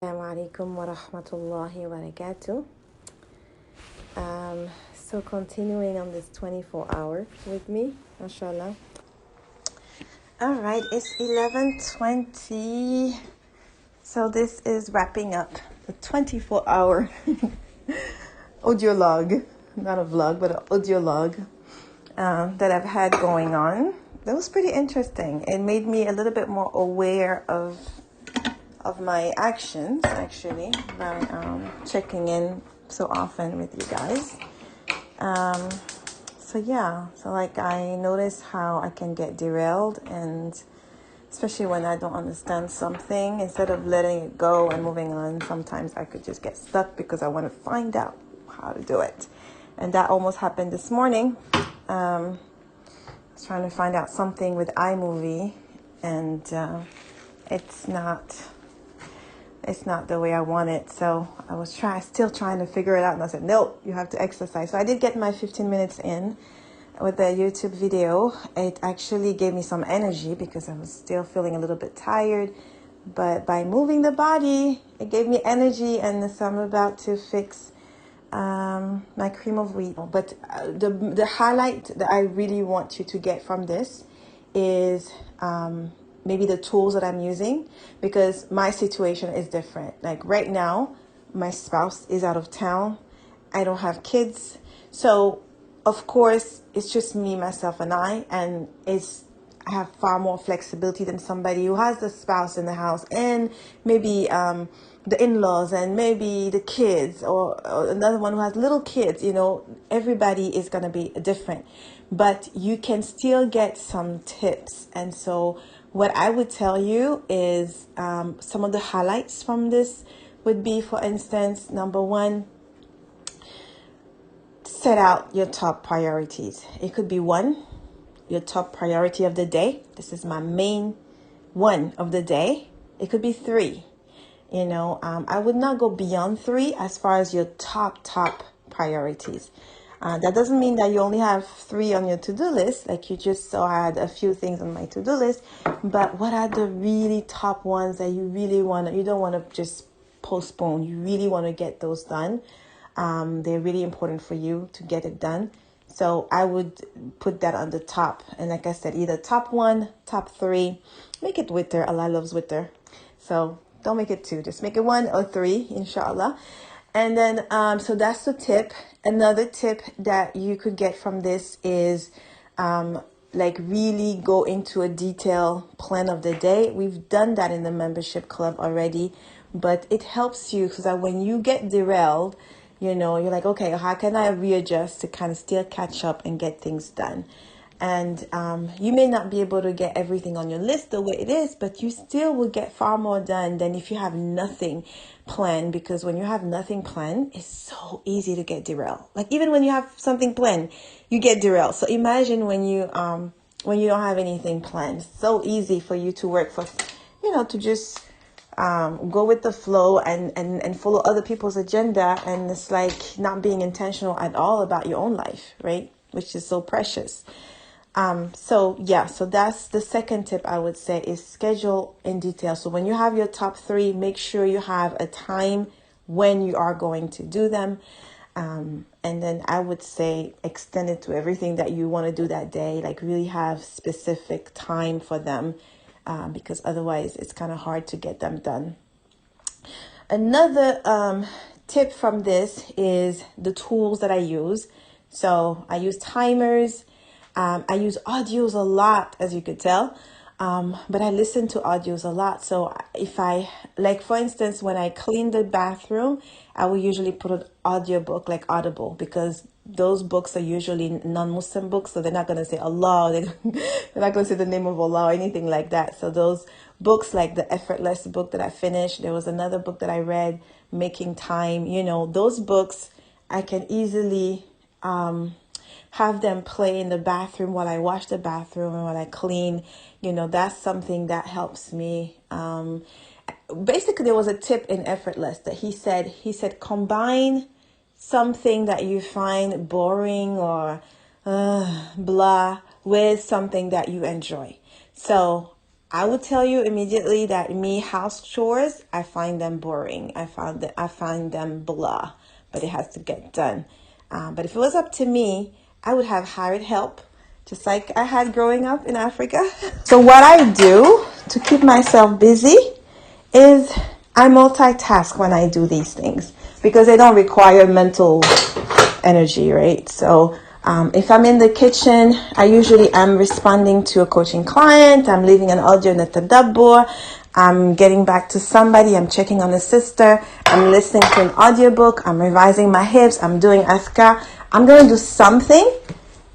Assalamu alaikum wa rahmatullahi wa barakatuh. So continuing on this 24-hour with me, mashallah. All right, it's 11:20. So this is wrapping up the 24-hour audio log, not a vlog, but an audio log that I've had going on. That was pretty interesting. It made me a little bit more aware of my actions, actually, by checking in so often with you guys. So like I notice how I can get derailed, and especially when I don't understand something, instead of letting it go and moving on, sometimes I could just get stuck because I want to find out how to do it. And that almost happened this morning. I was trying to find out something with iMovie, and it's not the way I want it. So I was still trying to figure it out. And I said, no, you have to exercise. So I did get my 15 minutes in with the YouTube video. It actually gave me some energy because I was still feeling a little bit tired. But by moving the body, it gave me energy. And so I'm about to fix my cream of wheat. But the highlight that I really want you to get from this is maybe the tools that I'm using, because my situation is different. Like right now, my spouse is out of town. I don't have kids. So of course, it's just me, myself, and I have far more flexibility than somebody who has the spouse in the house and maybe the in-laws and maybe the kids, or another one who has little kids. Everybody is going to be different, but you can still get some tips. And so what I would tell you is some of the highlights from this would be, for instance, number one, set out your top priorities. It could be one, your top priority of the day. This is my main one of the day. It could be three. I would not go beyond three as far as your top priorities. That doesn't mean that you only have three on your to-do list, like you just saw I had a few things on my to-do list, but what are the really top ones that you don't want to just postpone. You really want to get those done. They're really important for you to get it done. So I would put that on the top. And like I said, either top one, top three, make it witr. Allah loves witr. So don't make it two, just make it one or three, inshallah. And then, so that's the tip. Another tip that you could get from this is, like really go into a detailed plan of the day. We've done that in the membership club already, but it helps you because when you get derailed, you're like, okay, how can I readjust to kind of still catch up and get things done? And you may not be able to get everything on your list the way it is, but you still will get far more done than if you have nothing planned. Because when you have nothing planned, it's so easy to get derailed. Like even when you have something planned, you get derailed. So imagine when you don't have anything planned. It's so easy for you to work for, to just go with the flow and follow other people's agenda. And it's like not being intentional at all about your own life, right? Which is so precious. So that's the second tip I would say, is schedule in detail. So when you have your top three, make sure you have a time when you are going to do them. And then I would say extend it to everything that you want to do that day, like really have specific time for them, because otherwise it's kind of hard to get them done. Another tip from this is the tools that I use. So I use timers. I use audios a lot, as you could tell, but I listen to audios a lot. So if for instance, when I clean the bathroom, I will usually put an audiobook like Audible, because those books are usually non-Muslim books. So they're not going to say Allah, they're not going to say the name of Allah or anything like that. So those books, like the Effortless book that I finished, there was another book that I read, Making Time, those books, I can easily have them play in the bathroom while I wash the bathroom and while I clean. That's something that helps me. Basically, there was a tip in Effortless that he said, combine something that you find boring or blah with something that you enjoy. So I would tell you immediately that me house chores, I find them boring. I find them blah, but it has to get done. But if it was up to me, I would have hired help, just like I had growing up in Africa. So what I do to keep myself busy is I multitask when I do these things because they don't require mental energy, right? So if I'm in the kitchen, I usually am responding to a coaching client. I'm leaving an audio in the tadabbur. I'm getting back to somebody. I'm checking on a sister. I'm listening to an audiobook. I'm revising my hips. I'm doing askar. I'm going to do something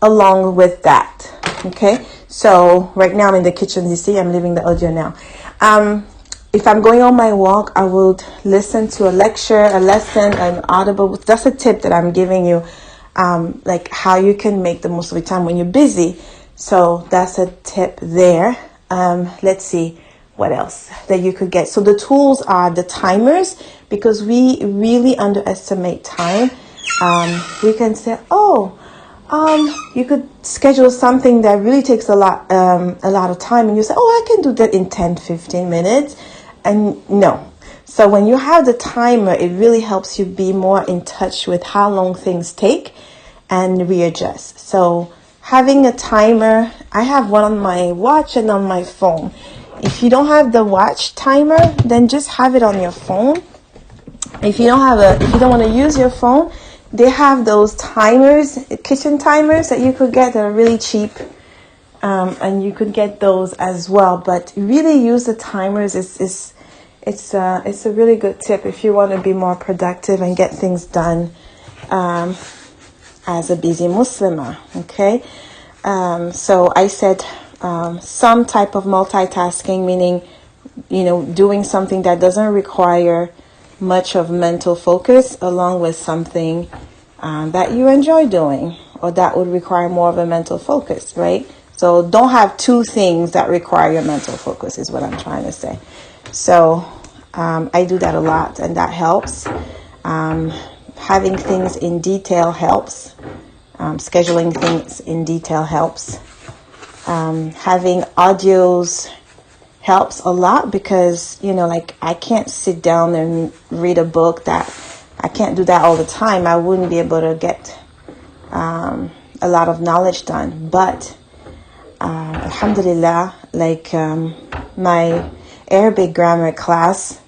along with that. Okay. So right now I'm in the kitchen. You see, I'm leaving the audio now. If I'm going on my walk, I would listen to a lecture, a lesson, an audible. That's a tip that I'm giving you, like how you can make the most of your time when you're busy. So that's a tip there. Let's see what else that you could get. So the tools are the timers, because we really underestimate time. We can say, you could schedule something that really takes a lot of time, and you say, I can do that in 10, 15 minutes. And no. So when you have the timer, it really helps you be more in touch with how long things take and readjust. So having a timer, I have one on my watch and on my phone. If you don't have the watch timer, then just have it on your phone. If you don't want to use your phone, they have those timers, kitchen timers that you could get that are really cheap. And you could get those as well, but really use the timers. It's a really good tip if you want to be more productive and get things done as a busy Muslimah. Okay, so I said some type of multitasking, meaning doing something that doesn't require much of mental focus, along with something that you enjoy doing, or that would require more of a mental focus, right? So don't have two things that require your mental focus is what I'm trying to say. So I do that a lot, and that helps. Having things in detail helps. Scheduling things in detail helps. Having audios helps a lot because, like I can't sit down and read a book. That I can't do that all the time. I wouldn't be able to get a lot of knowledge done. But alhamdulillah, like my Arabic grammar class,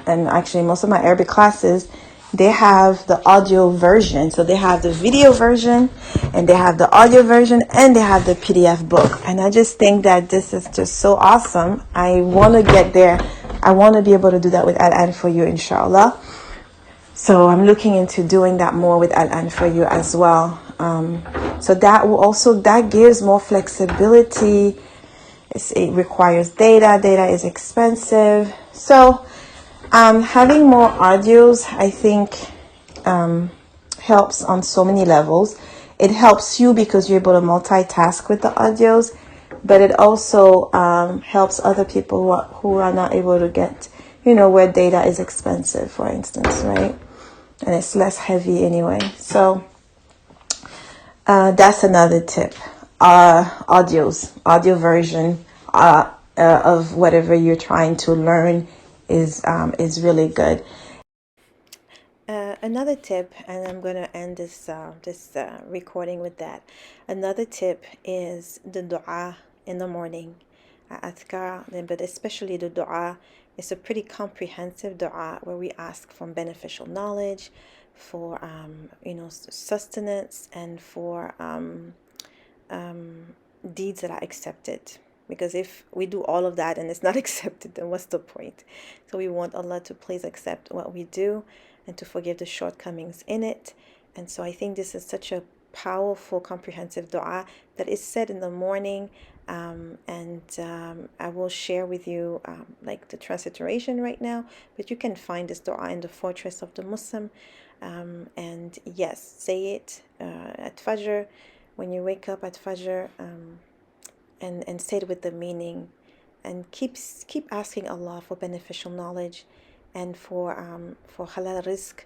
and actually most of my Arabic classes, they have the audio version. So they have the video version, and they have the audio version, and they have the PDF book. And I just think that this is just so awesome. I want to get there. I want to be able to do that with Al-An for you, inshallah. So I'm looking into doing that more with Al-An for you as well. So that gives more flexibility. It requires data. Data is expensive. So having more audios, I think, helps on so many levels. It helps you because you're able to multitask with the audios, but it also helps other people who are not able to get, where data is expensive, for instance, right? And it's less heavy anyway. So that's another tip. Audio version of whatever you're trying to learn is really good. Another tip, and I'm going to end this recording with that. Another tip is the dua in the morning, adhkar, but especially the dua. It's a pretty comprehensive dua where we ask for beneficial knowledge, for sustenance, and for deeds that are accepted. Because if we do all of that and it's not accepted, then what's the point? So we want Allah to please accept what we do and to forgive the shortcomings in it. And so I think this is such a powerful, comprehensive dua that is said in the morning. I will share with you like the transliteration right now, but you can find this dua in the Fortress of the Muslim. And yes, say it at Fajr, when you wake up at Fajr, and say it with the meaning, and keep asking Allah for beneficial knowledge and for halal rizq,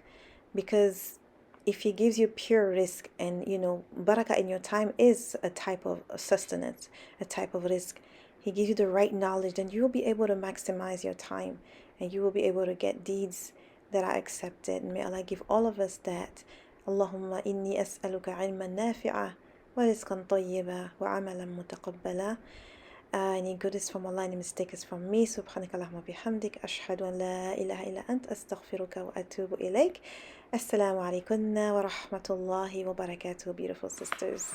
because if He gives you pure rizq, and barakah in your time is a type of sustenance, a type of rizq, He gives you the right knowledge, then you will be able to maximize your time and you will be able to get deeds that are accepted. May Allah give all of us that. Allahumma inni as'aluka ilman nafi'a wa rizqan tayyiba wa amalan mutaqabbala. Any good is from Allah, any mistake is from me. Subhanaka Allahumma bihamdik. Ashhadu an la ilaha illa ant. Astaghfiruka wa atubu ilayk. Assalamu alaikum wa rahmatullahi wa barakatuh, beautiful sisters.